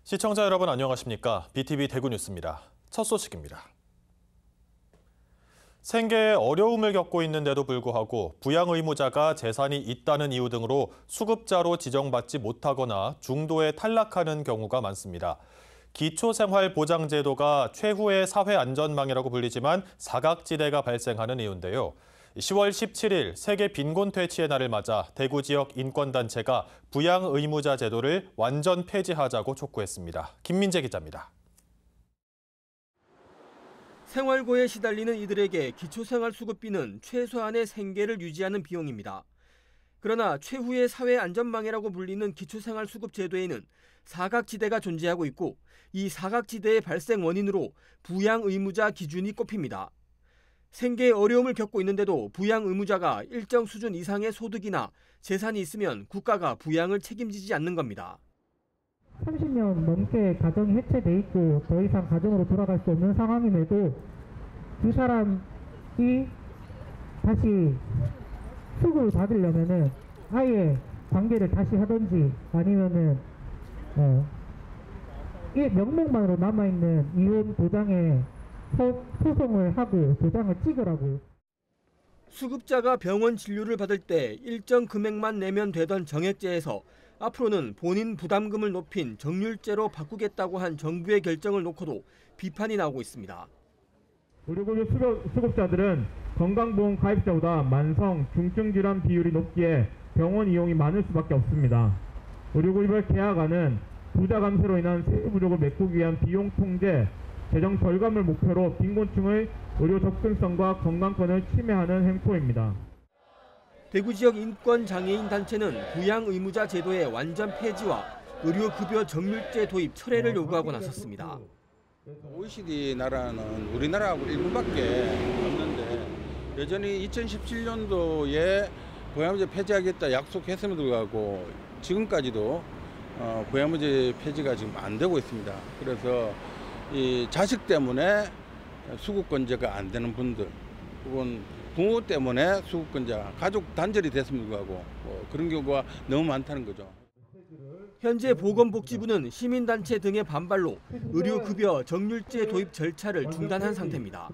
시청자 여러분 안녕하십니까? BTV 대구 뉴스입니다. 첫 소식입니다. 생계에 어려움을 겪고 있는데도 불구하고 부양 의무자가 재산이 있다는 이유 등으로 수급자로 지정받지 못하거나 중도에 탈락하는 경우가 많습니다. 기초생활보장제도가 최후의 사회안전망이라고 불리지만 사각지대가 발생하는 이유인데요. 10월 17일 세계 빈곤퇴치의 날을 맞아 대구 지역 인권단체가 부양 의무자 제도를 완전 폐지하자고 촉구했습니다. 김민재 기자입니다. 생활고에 시달리는 이들에게 기초생활수급비는 최소한의 생계를 유지하는 비용입니다. 그러나 최후의 사회안전망이라고 불리는 기초생활수급제도에는 사각지대가 존재하고 있고 이 사각지대의 발생 원인으로 부양 의무자 기준이 꼽힙니다. 생계에 어려움을 겪고 있는데도 부양 의무자가 일정 수준 이상의 소득이나 재산이 있으면 국가가 부양을 책임지지 않는 겁니다. 30년 넘게 가정이 해체돼 있고 더 이상 가정으로 돌아갈 수 없는 상황임에도 두 사람이 다시 수급을 받으려면은 아예 관계를 다시 하든지 아니면은 이 명목만으로 남아있는 이혼 도장에 소송을 하고 도장을 찍으라고. 수급자가 병원 진료를 받을 때 일정 금액만 내면 되던 정액제에서 앞으로는 본인 부담금을 높인 정률제로 바꾸겠다고 한 정부의 결정을 놓고도 비판이 나오고 있습니다. 의료급여 수급자들은 건강보험 가입자보다 만성, 중증 질환 비율이 높기에 병원 이용이 많을 수밖에 없습니다. 의료급여 계약안은 부자 감세로 인한 세부 부족을 메꾸기 위한 비용 통제, 재정 절감을 목표로 빈곤층의 의료 접근성과 건강권을 침해하는 행포입니다. 대구 지역 인권장애인 단체는 부양 의무자 제도의 완전 폐지와 의료급여 정률제 도입 철회를 요구하고 나섰습니다. OECD 나라는 우리나라하고 일본밖에 없는데 여전히 2017년도에 부양의무제 폐지하겠다 약속했음에도 불구하고 지금까지도 부양의무제 폐지가 지금 안 되고 있습니다. 그래서 이 자식 때문에 수급권자가 안 되는 분들 혹은 부모 때문에 수급권자, 가족 단절이 됐음에도 불구하고 그런 경우가 너무 많다는 거죠. 현재 보건복지부는 시민단체 등의 반발로 의료급여 정률제 도입 절차를 중단한 상태입니다.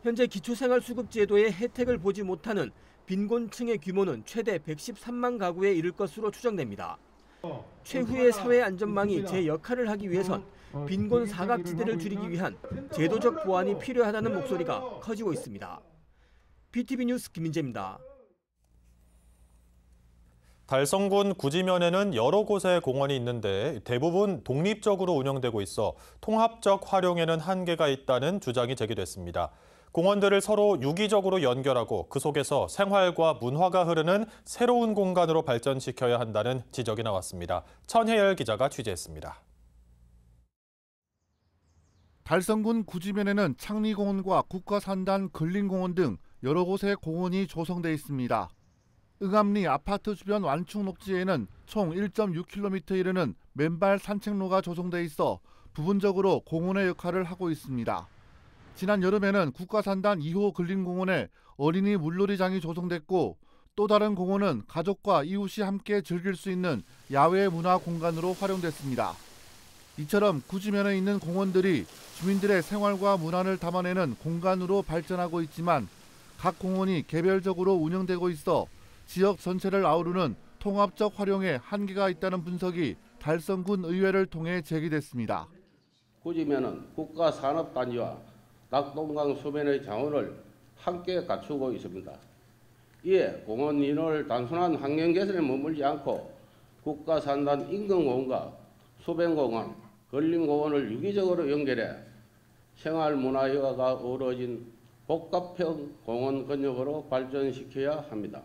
현재 기초생활수급제도의 혜택을 보지 못하는 빈곤층의 규모는 최대 113만 가구에 이를 것으로 추정됩니다. 최후의 사회안전망이 제 역할을 하기 위해선 빈곤 사각지대를 줄이기 위한 제도적 보완이 필요하다는 목소리가 커지고 있습니다. BTV 뉴스 김민재입니다. 달성군 구지면에는 여러 곳의 공원이 있는데 대부분 독립적으로 운영되고 있어 통합적 활용에는 한계가 있다는 주장이 제기됐습니다. 공원들을 서로 유기적으로 연결하고 그 속에서 생활과 문화가 흐르는 새로운 공간으로 발전시켜야 한다는 지적이 나왔습니다. 천혜열 기자가 취재했습니다. 달성군 구지면에는 창리공원과 국가산단 근린공원 등 여러 곳의 공원이 조성돼 있습니다. 응암리 아파트 주변 완충 녹지에는 총 1.6km에 이르는 맨발 산책로가 조성돼 있어 부분적으로 공원의 역할을 하고 있습니다. 지난 여름에는 국가산단 2호 근린공원에 어린이 물놀이장이 조성됐고 또 다른 공원은 가족과 이웃이 함께 즐길 수 있는 야외 문화 공간으로 활용됐습니다. 이처럼 구지면에 있는 공원들이 주민들의 생활과 문화를 담아내는 공간으로 발전하고 있지만 각 공원이 개별적으로 운영되고 있어 지역 전체를 아우르는 통합적 활용에 한계가 있다는 분석이 달성군 의회를 통해 제기됐습니다. 구지면은 국가산업단지와 낙동강 수변의 자원을 함께 갖추고 있습니다. 이에 공원 인원을 단순한 환경 개선에 머물지 않고 국가산단 인근공원과 수변공원, 근린공원을 유기적으로 연결해 생활문화여가가 어우러진 복합형 공원 건역으로 발전시켜야 합니다.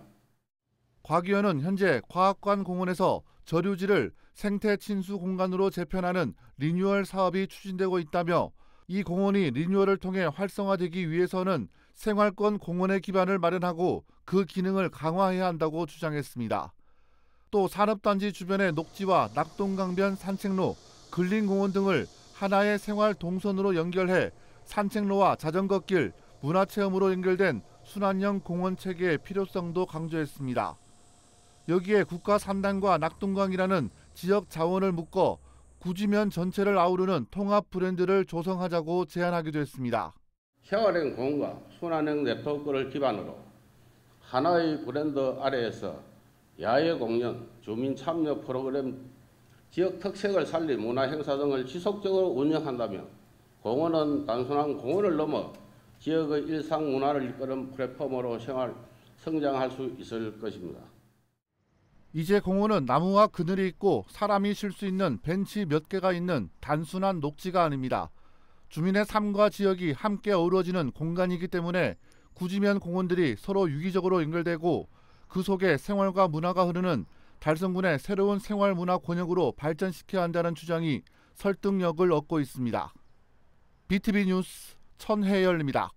곽 의원은 현재 과학관 공원에서 저류지를 생태 친수 공간으로 재편하는 리뉴얼 사업이 추진되고 있다며 이 공원이 리뉴얼을 통해 활성화되기 위해서는 생활권 공원의 기반을 마련하고 그 기능을 강화해야 한다고 주장했습니다. 또 산업단지 주변의 녹지와 낙동강변 산책로, 근린공원 등을 하나의 생활 동선으로 연결해 산책로와 자전거길, 문화체험으로 연결된 순환형 공원 체계의 필요성도 강조했습니다. 여기에 국가산단과 낙동강이라는 지역 자원을 묶어 구지면 전체를 아우르는 통합 브랜드를 조성하자고 제안하기도 했습니다. 생활형 공원과 순환형 네트워크를 기반으로 하나의 브랜드 아래에서 야외 공연, 주민 참여 프로그램, 지역 특색을 살린 문화 행사 등을 지속적으로 운영한다면 공원은 단순한 공원을 넘어 지역의 일상 문화를 이끄는 플랫폼으로 성장할 수 있을 것입니다. 이제 공원은 나무와 그늘이 있고 사람이 쉴 수 있는 벤치 몇 개가 있는 단순한 녹지가 아닙니다. 주민의 삶과 지역이 함께 어우러지는 공간이기 때문에 구지면 공원들이 서로 유기적으로 연결되고 그 속에 생활과 문화가 흐르는 달성군의 새로운 생활문화 권역으로 발전시켜야 한다는 주장이 설득력을 얻고 있습니다. BTV 뉴스 천혜열입니다.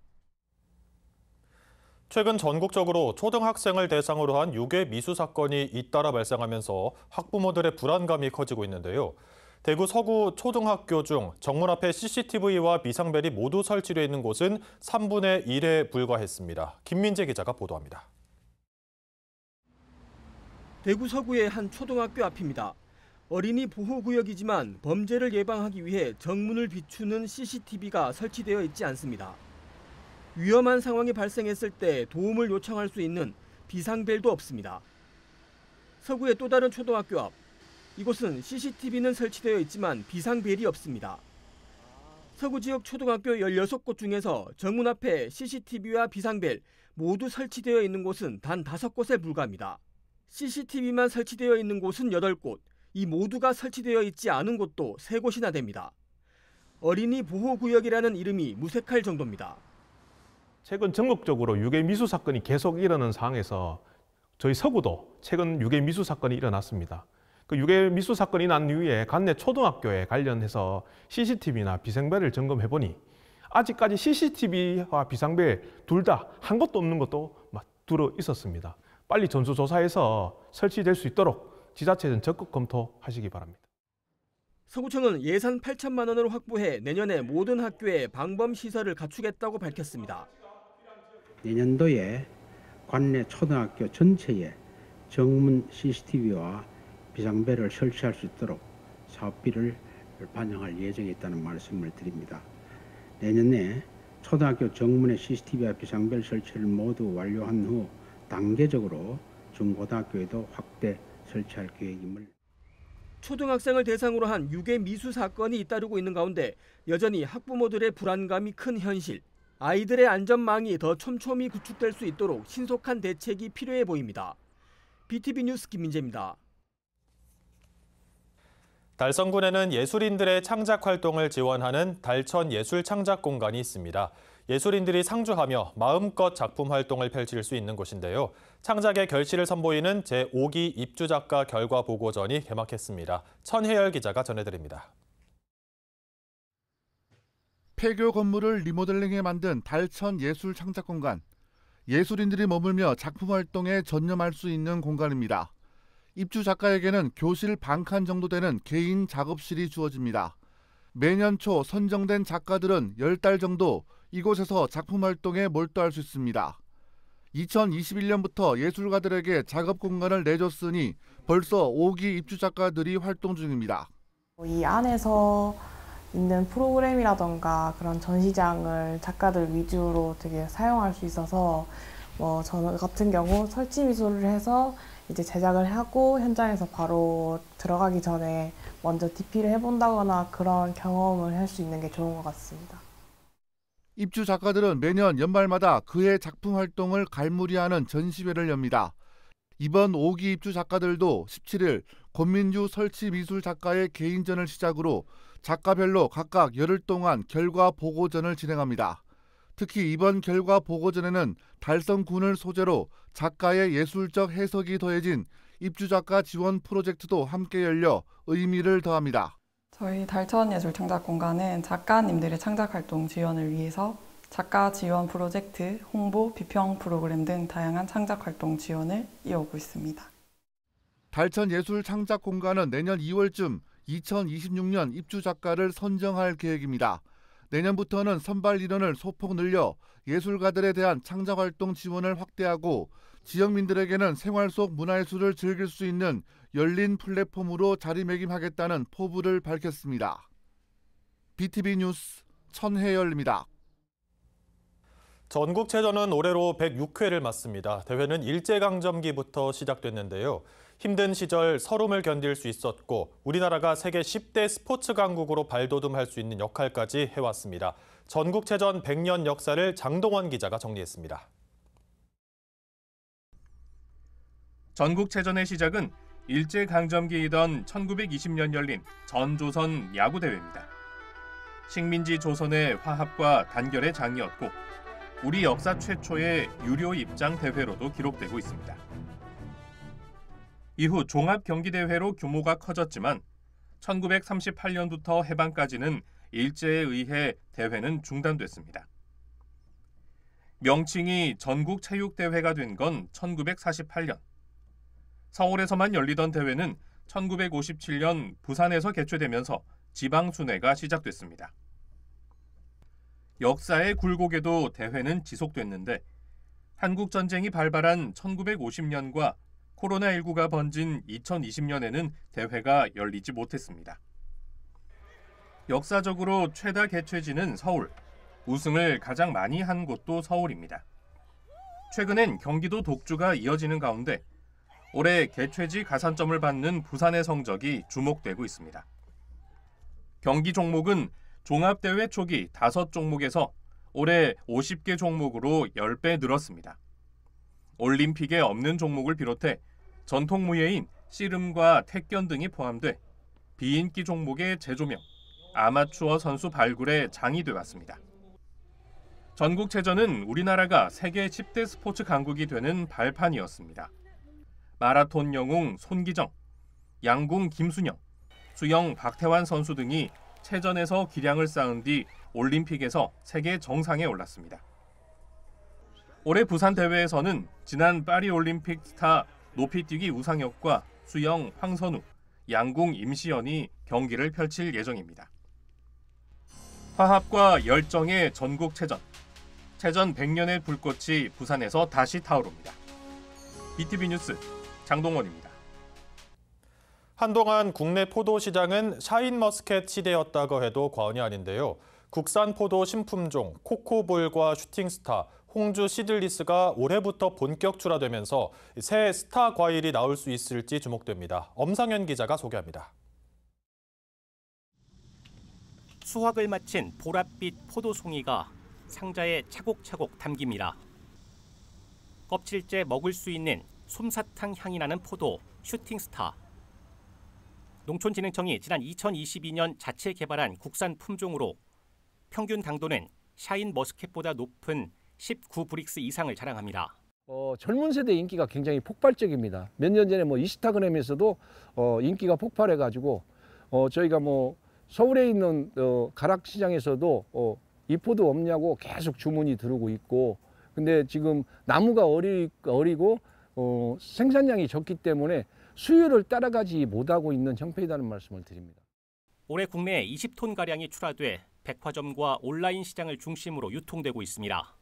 최근 전국적으로 초등학생을 대상으로 한 유괴 미수 사건이 잇따라 발생하면서 학부모들의 불안감이 커지고 있는데요. 대구 서구 초등학교 중 정문 앞에 CCTV와 비상벨이 모두 설치되어 있는 곳은 3분의 1에 불과했습니다. 김민재 기자가 보도합니다. 대구 서구의 한 초등학교 앞입니다. 어린이 보호구역이지만 범죄를 예방하기 위해 정문을 비추는 CCTV가 설치되어 있지 않습니다. 위험한 상황이 발생했을 때 도움을 요청할 수 있는 비상벨도 없습니다. 서구의 또 다른 초등학교 앞. 이곳은 CCTV는 설치되어 있지만 비상벨이 없습니다. 서구 지역 초등학교 16곳 중에서 정문 앞에 CCTV와 비상벨 모두 설치되어 있는 곳은 단 5곳에 불과합니다. CCTV만 설치되어 있는 곳은 8곳, 이 모두가 설치되어 있지 않은 곳도 3곳이나 됩니다. 어린이 보호구역이라는 이름이 무색할 정도입니다. 최근 전국적으로 유괴 미수 사건이 계속 일어나는 상황에서 저희 서구도 최근 유괴 미수 사건이 일어났습니다. 그 유괴 미수 사건이 난 이후에 관내 초등학교에 관련해서 CCTV나 비상벨을 점검해보니 아직까지 CCTV와 비상벨 둘 다 한 것도 없는 것도 들어 있었습니다. 빨리 전수조사해서 설치될 수 있도록 지자체는 적극 검토하시기 바랍니다. 서구청은 예산 8천만 원을 확보해 내년에 모든 학교에 방범 시설을 갖추겠다고 밝혔습니다. 내년도에 관내 초등학교 전체에 정문 CCTV와 비상벨을 설치할 수 있도록 사업비를 반영할 예정에 있다는 말씀을 드립니다. 내년에 초등학교 정문에 CCTV와 비상벨 설치를 모두 완료한 후 단계적으로 중고등학교에도 확대 설치할 계획임을. 초등학생을 대상으로 한 유괴 미수 사건이 잇따르고 있는 가운데 여전히 학부모들의 불안감이 큰 현실. 아이들의 안전망이 더 촘촘히 구축될 수 있도록 신속한 대책이 필요해 보입니다. BTV 뉴스 김민재입니다. 달성군에는 예술인들의 창작 활동을 지원하는 달천 예술 창작 공간이 있습니다. 예술인들이 상주하며 마음껏 작품 활동을 펼칠 수 있는 곳인데요. 창작의 결실을 선보이는 제5기 입주작가 결과 보고전이 개막했습니다. 천혜열 기자가 전해드립니다. 폐교 건물을 리모델링해 만든 달천 예술 창작 공간. 예술인들이 머물며 작품 활동에 전념할 수 있는 공간입니다. 입주 작가에게는 교실 반칸 정도 되는 개인 작업실이 주어집니다. 매년 초 선정된 작가들은 10달 정도 이곳에서 작품 활동에 몰두할 수 있습니다. 2021년부터 예술가들에게 작업 공간을 내줬으니 벌써 5기 입주 작가들이 활동 중입니다. 이 안에서 있는 프로그램이라던가 그런 전시장을 작가들 위주로 되게 사용할 수 있어서 저 같은 경우 설치 미술을 해서 이제 제작을 하고 현장에서 바로 들어가기 전에 먼저 DP를 해본다거나 그런 경험을 할 수 있는 게 좋은 것 같습니다. 입주 작가들은 매년 연말마다 그의 작품 활동을 갈무리하는 전시회를 엽니다. 이번 5기 입주 작가들도 17일 권민주 설치미술 작가의 개인전을 시작으로 작가별로 각각 열흘 동안 결과 보고전을 진행합니다. 특히 이번 결과 보고전에는 달성군을 소재로 작가의 예술적 해석이 더해진 입주작가 지원 프로젝트도 함께 열려 의미를 더합니다. 저희 달천예술창작공간은 작가님들의 창작활동 지원을 위해서 작가 지원 프로젝트, 홍보, 비평 프로그램 등 다양한 창작활동 지원을 이어오고 있습니다. 달천예술창작공간은 내년 2월쯤 2026년 입주작가를 선정할 계획입니다. 내년부터는 선발 인원을 소폭 늘려 예술가들에 대한 창작활동 지원을 확대하고 지역민들에게는 생활 속 문화예술을 즐길 수 있는 열린 플랫폼으로 자리매김하겠다는 포부를 밝혔습니다. BTV 뉴스 천혜열입니다. 전국체전은 올해로 106회를 맞습니다. 대회는 일제강점기부터 시작됐는데요. 힘든 시절 서름을 견딜 수 있었고 우리나라가 세계 10대 스포츠 강국으로 발돋움할 수 있는 역할까지 해왔습니다. 전국체전 100년 역사를 장동원 기자가 정리했습니다. 전국체전의 시작은 일제강점기이던 1920년 열린 전조선 야구대회입니다. 식민지 조선의 화합과 단결의 장이었고 우리 역사 최초의 유료 입장 대회로도 기록되고 있습니다. 이후 종합경기대회로 규모가 커졌지만 1938년부터 해방까지는 일제에 의해 대회는 중단됐습니다. 명칭이 전국체육대회가 된 건 1948년. 서울에서만 열리던 대회는 1957년 부산에서 개최되면서 지방순회가 시작됐습니다. 역사의 굴곡에도 대회는 지속됐는데 한국전쟁이 발발한 1950년과 코로나19가 번진 2020년에는 대회가 열리지 못했습니다. 역사적으로 최다 개최지는 서울, 우승을 가장 많이 한 곳도 서울입니다. 최근엔 경기도 독주가 이어지는 가운데 올해 개최지 가산점을 받는 부산의 성적이 주목되고 있습니다. 경기 종목은 종합대회 초기 5종목에서 올해 50개 종목으로 10배 늘었습니다. 올림픽에 없는 종목을 비롯해 전통무예인 씨름과 태권 등이 포함돼 비인기 종목의 재조명, 아마추어 선수 발굴에 장이 되었습니다. 전국체전은 우리나라가 세계 10대 스포츠 강국이 되는 발판이었습니다. 마라톤 영웅 손기정, 양궁 김순영, 수영 박태환 선수 등이 체전에서 기량을 쌓은 뒤 올림픽에서 세계 정상에 올랐습니다. 올해 부산 대회에서는 지난 파리올림픽 스타 높이뛰기 우상혁과 수영 황선우, 양궁 임시연이 경기를 펼칠 예정입니다. 화합과 열정의 전국체전. 체전 100년의 불꽃이 부산에서 다시 타오릅니다. BTV 뉴스 장동원입니다. 한동안 국내 포도 시장은 샤인머스켓 시대였다고 해도 과언이 아닌데요. 국산 포도 신품종 코코볼과 슈팅스타, 홍주 시들리스가 올해부터 본격 출하되면서 새 스타 과일이 나올 수 있을지 주목됩니다. 엄상현 기자가 소개합니다. 수확을 마친 보랏빛 포도송이가 상자에 차곡차곡 담깁니다. 껍질째 먹을 수 있는 솜사탕 향이 나는 포도 슈팅스타. 농촌진흥청이 지난 2022년 자체 개발한 국산 품종으로 평균 당도는 샤인머스켓보다 높은 19브릭스 이상을 자랑합니다. 젊은 세대 인기가 굉장히 폭발적입니다. 몇 년 전에 인스타그램에서도 인기가 폭발해가지고 저희가 서울에 있는 가락시장에서도 이 포도 없냐고 계속 주문이 들어오고 있고, 근데 지금 나무가 어리고 생산량이 적기 때문에 수요를 따라가지 못하고 있는 형편이라는 말씀을 드립니다. 올해 국내에 20톤가량이 출하돼 백화점과 온라인 시장을 중심으로 유통되고 있습니다.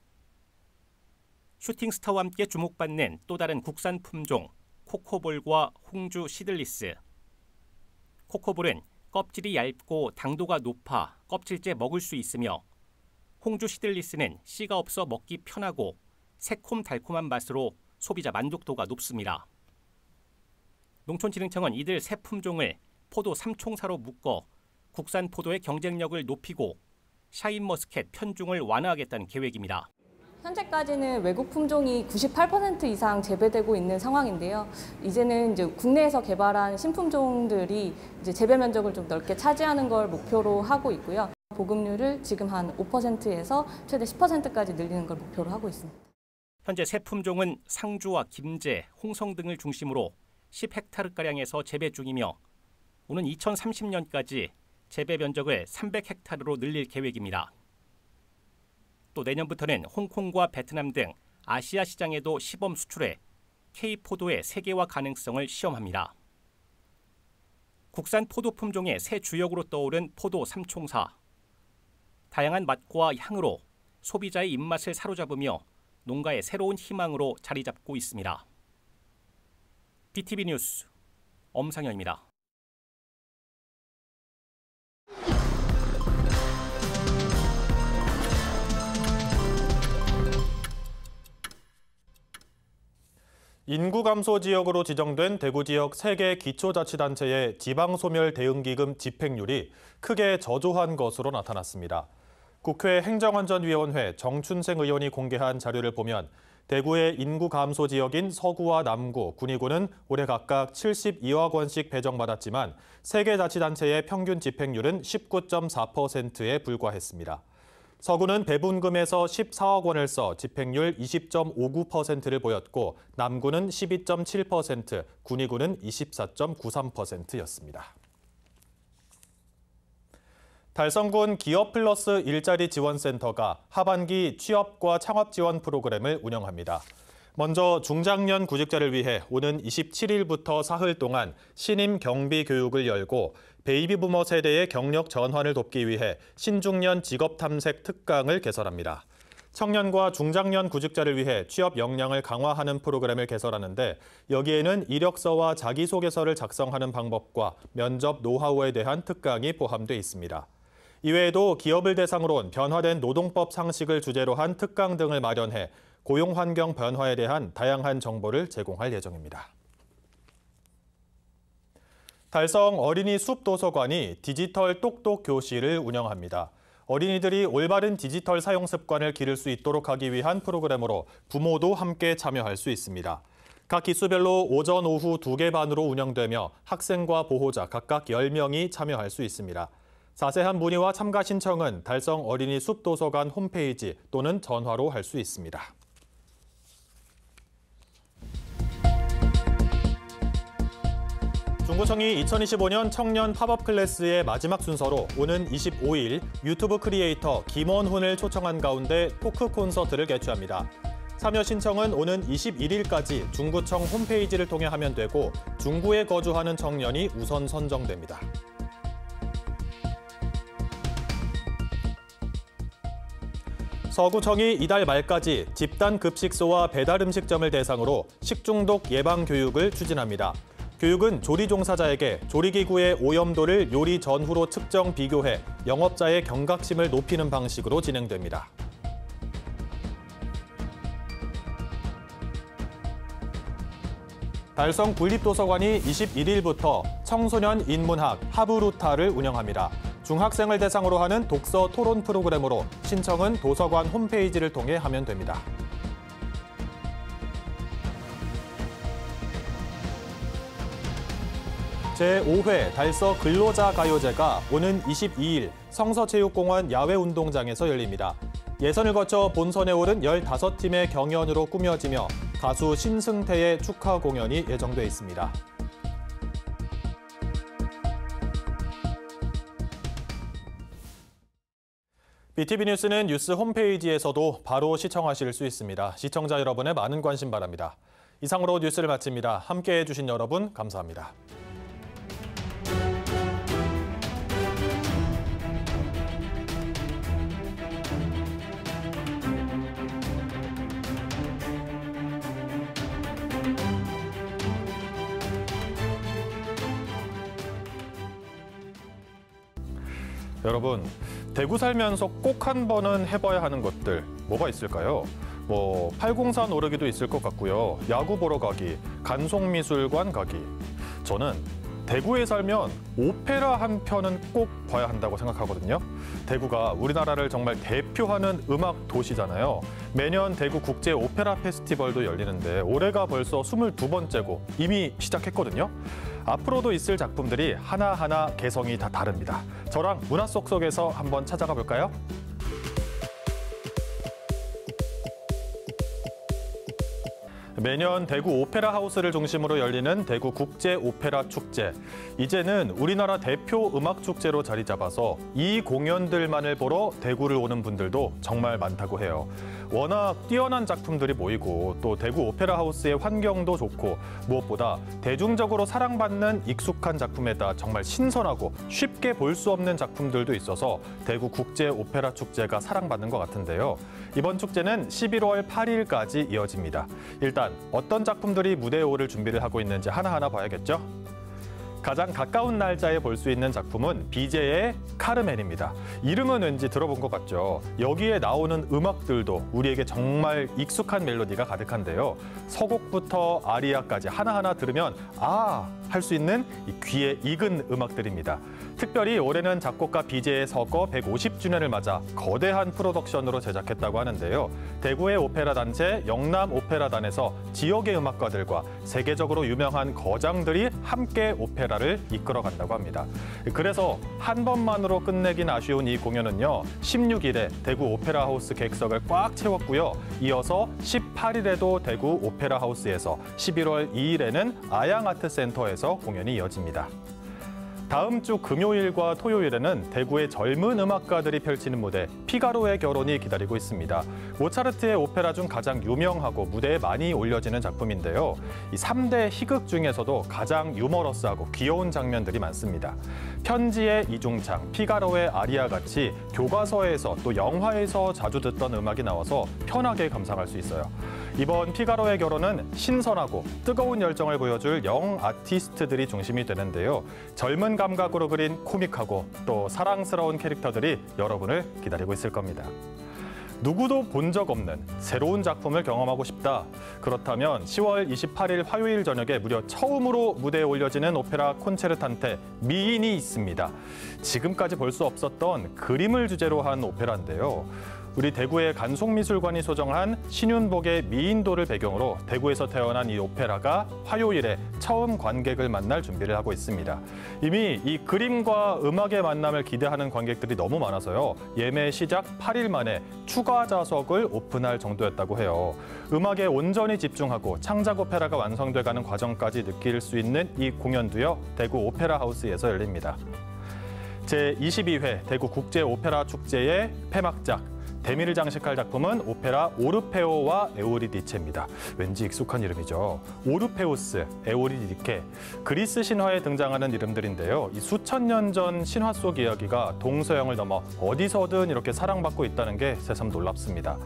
슈팅스타와 함께 주목받는 또 다른 국산 품종 코코볼과 홍주 시들리스. 코코볼은 껍질이 얇고 당도가 높아 껍질째 먹을 수 있으며 홍주 시들리스는 씨가 없어 먹기 편하고 새콤달콤한 맛으로 소비자 만족도가 높습니다. 농촌진흥청은 이들 새 품종을 포도 3총사로 묶어 국산 포도의 경쟁력을 높이고 샤인머스켓 편중을 완화하겠다는 계획입니다. 현재까지는 외국 품종이 98% 이상 재배되고 있는 상황인데요. 이제는 국내에서 개발한 신품종들이 재배 면적을 좀 넓게 차지하는 걸 목표로 하고 있고요. 보급률을 지금 한 5%에서 최대 10%까지 늘리는 걸 목표로 하고 있습니다. 현재 새 품종은 상주와 김제, 홍성 등을 중심으로 10헥타르가량에서 재배 중이며 오는 2030년까지 재배 면적을 300헥타르로 늘릴 계획입니다. 또 내년부터는 홍콩과 베트남 등 아시아 시장에도 시범 수출해 K포도의 세계화 가능성을 시험합니다. 국산 포도 품종의 새 주역으로 떠오른 포도 3총사. 다양한 맛과 향으로 소비자의 입맛을 사로잡으며 농가의 새로운 희망으로 자리 잡고 있습니다. BTV 뉴스 엄상현입니다. 인구 감소 지역으로 지정된 대구 지역 3개 기초자치단체의 지방소멸 대응기금 집행률이 크게 저조한 것으로 나타났습니다. 국회 행정안전위원회 정춘생 의원이 공개한 자료를 보면 대구의 인구 감소 지역인 서구와 남구, 군위구는 올해 각각 72억 원씩 배정받았지만 3개 자치단체의 평균 집행률은 19.4%에 불과했습니다. 서구는 배분금에서 14억 원을 써 집행률 20.59%를 보였고 남구는 12.7%, 군위구는 24.93%였습니다. 달성군 기업플러스 일자리 지원센터가 하반기 취업과 창업 지원 프로그램을 운영합니다. 먼저 중장년 구직자를 위해 오는 27일부터 사흘 동안 신임 경비 교육을 열고 베이비부머 세대의 경력 전환을 돕기 위해 신중년 직업 탐색 특강을 개설합니다. 청년과 중장년 구직자를 위해 취업 역량을 강화하는 프로그램을 개설하는데 여기에는 이력서와 자기소개서를 작성하는 방법과 면접 노하우에 대한 특강이 포함돼 있습니다. 이외에도 기업을 대상으로 한 변화된 노동법 상식을 주제로 한 특강 등을 마련해 고용 환경 변화에 대한 다양한 정보를 제공할 예정입니다. 달성 어린이 숲 도서관이 디지털 똑똑 교실을 운영합니다. 어린이들이 올바른 디지털 사용 습관을 기를 수 있도록 하기 위한 프로그램으로 부모도 함께 참여할 수 있습니다. 각 기수별로 오전, 오후 2개 반으로 운영되며 학생과 보호자 각각 10명이 참여할 수 있습니다. 자세한 문의와 참가 신청은 달성 어린이 숲 도서관 홈페이지 또는 전화로 할 수 있습니다. 중구청이 2025년 청년 팝업 클래스의 마지막 순서로 오는 25일 유튜브 크리에이터 김원훈을 초청한 가운데 토크 콘서트를 개최합니다. 참여 신청은 오는 21일까지 중구청 홈페이지를 통해 하면 되고 중구에 거주하는 청년이 우선 선정됩니다. 서구청이 이달 말까지 집단 급식소와 배달 음식점을 대상으로 식중독 예방 교육을 추진합니다. 교육은 조리 종사자에게 조리기구의 오염도를 요리 전후로 측정 비교해 영업자의 경각심을 높이는 방식으로 진행됩니다. 달성 국립도서관이 21일부터 청소년 인문학 하부루타를 운영합니다. 중학생을 대상으로 하는 독서 토론 프로그램으로 신청은 도서관 홈페이지를 통해 하면 됩니다. 제5회 달서 근로자 가요제가 오는 22일 성서체육공원 야외운동장에서 열립니다. 예선을 거쳐 본선에 오른 15팀의 경연으로 꾸며지며 가수 신승태의 축하 공연이 예정돼 있습니다. BTV 뉴스는 뉴스 홈페이지에서도 바로 시청하실 수 있습니다. 시청자 여러분의 많은 관심 바랍니다. 이상으로 뉴스를 마칩니다. 함께해 주신 여러분 감사합니다. 여러분, 대구 살면서 꼭 한 번은 해봐야 하는 것들 뭐가 있을까요? 팔공산 오르기도 있을 것 같고요. 야구 보러 가기, 간송미술관 가기. 저는 대구에 살면 오페라 한 편은 꼭 봐야 한다고 생각하거든요. 대구가 우리나라를 정말 대표하는 음악 도시잖아요. 매년 대구 국제 오페라 페스티벌도 열리는데 올해가 벌써 22번째고 이미 시작했거든요. 앞으로도 있을 작품들이 하나하나 개성이 다 다릅니다. 저랑 문화 속에서 한번 찾아가 볼까요? 매년 대구 오페라 하우스를 중심으로 열리는 대구 국제 오페라 축제. 이제는 우리나라 대표 음악 축제로 자리 잡아서 이 공연들만을 보러 대구를 오는 분들도 정말 많다고 해요. 워낙 뛰어난 작품들이 모이고 또 대구 오페라 하우스의 환경도 좋고 무엇보다 대중적으로 사랑받는 익숙한 작품에다 정말 신선하고 쉽게 볼 수 없는 작품들도 있어서 대구 국제 오페라 축제가 사랑받는 것 같은데요. 이번 축제는 11월 8일까지 이어집니다. 일단 어떤 작품들이 무대에 오를 준비를 하고 있는지 하나하나 봐야겠죠? 가장 가까운 날짜에 볼 수 있는 작품은 비제의 카르멘입니다. 이름은 왠지 들어본 것 같죠. 여기에 나오는 음악들도 우리에게 정말 익숙한 멜로디가 가득한데요. 서곡부터 아리아까지 하나하나 들으면 할 수 있는 이 귀에 익은 음악들입니다. 특별히 올해는 작곡가 비제의 서거 150주년을 맞아 거대한 프로덕션으로 제작했다고 하는데요. 대구의 오페라 단체 영남 오페라단에서 지역의 음악가들과 세계적으로 유명한 거장들이 함께 오페라를 이끌어간다고 합니다. 그래서 한 번만으로 끝내긴 아쉬운 이 공연은요. 16일에 대구 오페라 하우스 객석을 꽉 채웠고요. 이어서 18일에도 대구 오페라 하우스에서 11월 2일에는 아양아트센터에서 공연이 이어집니다. 다음 주 금요일과 토요일에는 대구의 젊은 음악가들이 펼치는 무대 피가로의 결혼이 기다리고 있습니다. 모차르트의 오페라 중 가장 유명하고 무대에 많이 올려지는 작품인데요. 이 3대 희극 중에서도 가장 유머러스하고 귀여운 장면들이 많습니다. 편지의 이중창, 피가로의 아리아 같이 교과서에서 또 영화에서 자주 듣던 음악이 나와서 편하게 감상할 수 있어요. 이번 피가로의 결혼은 신선하고 뜨거운 열정을 보여줄 영 아티스트들이 중심이 되는데요. 젊은 감각으로 그린 코믹하고 또 사랑스러운 캐릭터들이 여러분을 기다리고 있을 겁니다. 누구도 본 적 없는 새로운 작품을 경험하고 싶다. 그렇다면 10월 28일 화요일 저녁에 무려 처음으로 무대에 올려지는 오페라 콘체르탄테 미인이 있습니다. 지금까지 볼 수 없었던 그림을 주제로 한 오페라인데요. 우리 대구의 간송미술관이 소정한 신윤복의 미인도를 배경으로 대구에서 태어난 이 오페라가 화요일에 처음 관객을 만날 준비를 하고 있습니다. 이미 이 그림과 음악의 만남을 기대하는 관객들이 너무 많아서요. 예매 시작 8일 만에 추가 좌석을 오픈할 정도였다고 해요. 음악에 온전히 집중하고 창작 오페라가 완성돼가는 과정까지 느낄 수 있는 이 공연도요. 대구 오페라 하우스에서 열립니다. 제22회 대구 국제 오페라 축제의 폐막작 대미를 장식할 작품은 오페라 오르페오와 에우리디체입니다. 왠지 익숙한 이름이죠. 오르페우스, 에우리디케, 그리스 신화에 등장하는 이름들인데요. 이 수천 년 전 신화 속 이야기가 동서양을 넘어 어디서든 이렇게 사랑받고 있다는 게 새삼 놀랍습니다.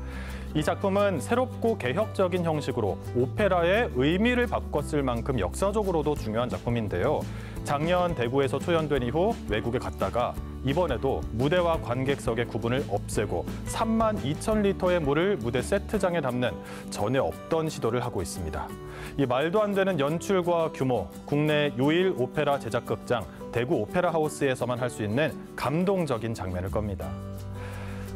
이 작품은 새롭고 개혁적인 형식으로 오페라의 의미를 바꿨을 만큼 역사적으로도 중요한 작품인데요. 작년 대구에서 초연된 이후 외국에 갔다가 이번에도 무대와 관객석의 구분을 없애고 32,000리터의 물을 무대 세트장에 담는 전에 없던 시도를 하고 있습니다. 이 말도 안 되는 연출과 규모, 국내 유일 오페라 제작극장 대구 오페라 하우스에서만 할 수 있는 감동적인 장면일 겁니다.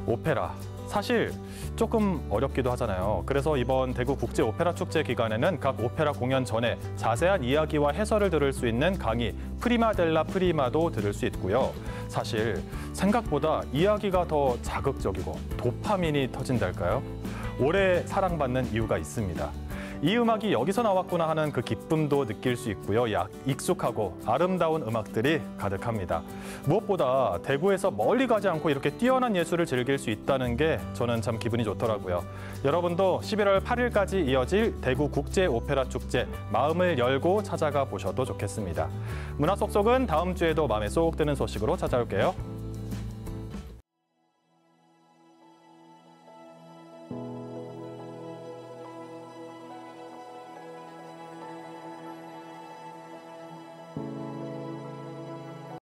오페라, 사실 조금 어렵기도 하잖아요. 그래서 이번 대구 국제 오페라 축제 기간에는 각 오페라 공연 전에 자세한 이야기와 해설을 들을 수 있는 강의 프리마 델라 프리마도 들을 수 있고요. 사실 생각보다 이야기가 더 자극적이고 도파민이 터진달까요? 오래 사랑받는 이유가 있습니다. 이 음악이 여기서 나왔구나 하는 그 기쁨도 느낄 수 있고요. 익숙하고 아름다운 음악들이 가득합니다. 무엇보다 대구에서 멀리 가지 않고 이렇게 뛰어난 예술을 즐길 수 있다는 게 저는 참 기분이 좋더라고요. 여러분도 11월 8일까지 이어질 대구 국제 오페라 축제 마음을 열고 찾아가 보셔도 좋겠습니다. 문화 속속은 다음 주에도 마음에 쏙 드는 소식으로 찾아올게요.